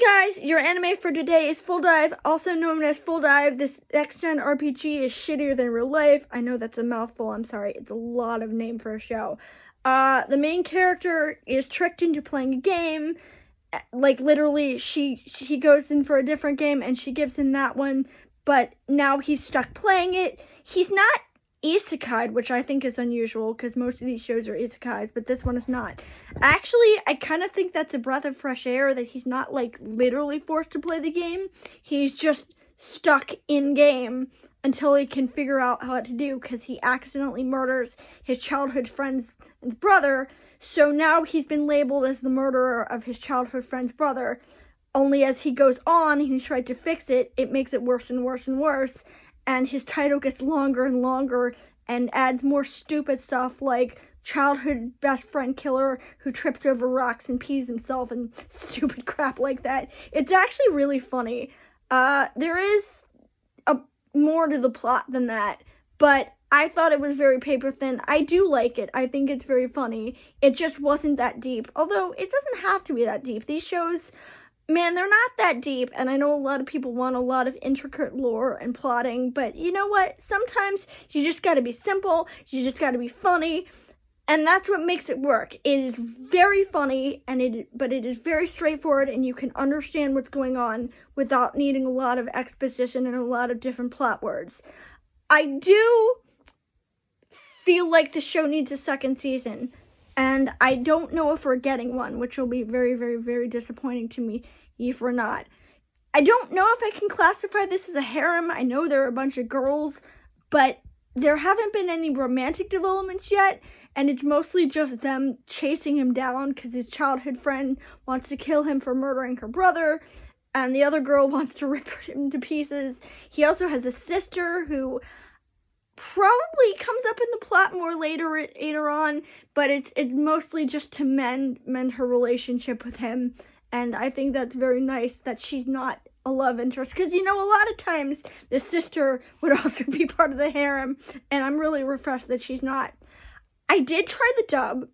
Hey guys, your anime for today is Full Dive, also known as Full Dive. This next-gen RPG is shittier than real life. I know that's a mouthful, I'm sorry. It's a lot of name for a show. The main character is tricked into playing a game. Like, literally, she goes in for a different game and she gives him that one, but now he's stuck playing it. He's not isekai, which I think is unusual because most of these shows are isekais, but this one is not. Actually, I kind of think that's a breath of fresh air that he's not like literally forced to play the game. He's just stuck in game until he can figure out how to do, because he accidentally murders his childhood friend's brother. So now he's been labeled as the murderer of his childhood friend's brother. Only as he goes on, he's tried to fix it, it makes it worse and worse and worse. And his title gets longer and longer and adds more stupid stuff like childhood best friend killer who trips over rocks and pees himself and stupid crap like that. It's actually really funny. There is more to the plot than that, but I thought it was very paper thin. I do like it. I think it's very funny. It just wasn't that deep. Although, it doesn't have to be that deep. These shows, man, they're not that deep, and I know a lot of people want a lot of intricate lore and plotting, but you know what? Sometimes you just gotta be simple, you just gotta be funny, and that's what makes it work. It is very funny, but it is very straightforward, and you can understand what's going on without needing a lot of exposition and a lot of different plot words. I do feel like the show needs a second season. And I don't know if we're getting one, which will be very, very, very disappointing to me if we're not. I don't know if I can classify this as a harem. I know there are a bunch of girls, but there haven't been any romantic developments yet, and it's mostly just them chasing him down because his childhood friend wants to kill him for murdering her brother, and the other girl wants to rip him to pieces. He also has a sister who probably comes up in the plot more later on, but it's mostly just to mend her relationship with him, and I think that's very nice that she's not a love interest, because you know, a lot of times the sister would also be part of the harem, and I'm really refreshed that she's not. I did try the dub,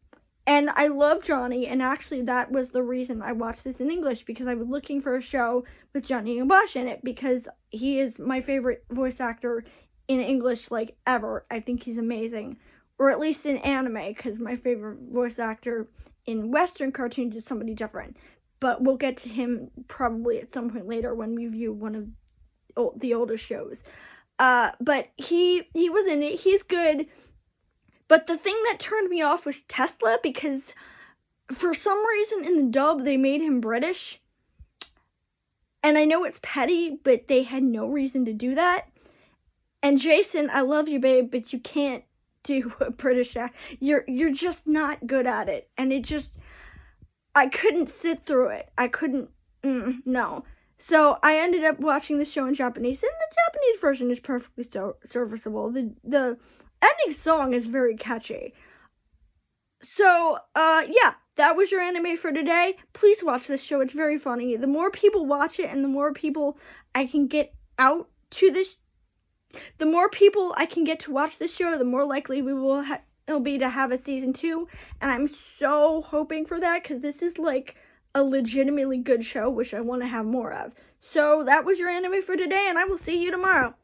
and I love Johnny, and actually that was the reason I watched this in English, because I was looking for a show with Johnny Bosch in it, because he is my favorite voice actor in English, like, ever. I think he's amazing. Or at least in anime, because my favorite voice actor in Western cartoons is somebody different. But we'll get to him probably at some point later when we review one of the oldest shows. But he was in it. He's good. But the thing that turned me off was Tesla, because for some reason in the dub they made him British. And I know it's petty, but they had no reason to do that. And Jason, I love you, babe, but you can't do a British accent. You're just not good at it. And it just, I couldn't sit through it. I couldn't, no. So I ended up watching the show in Japanese, and the Japanese version is perfectly serviceable. The ending song is very catchy. So, yeah, that was your anime for today. Please watch this show. It's very funny. The more people watch it and the more people I can get out to this, the more people I can get to watch this show, the more likely it'll be to have a season 2. And I'm so hoping for that, because this is like a legitimately good show, which I want to have more of. So that was your anime for today, and I will see you tomorrow.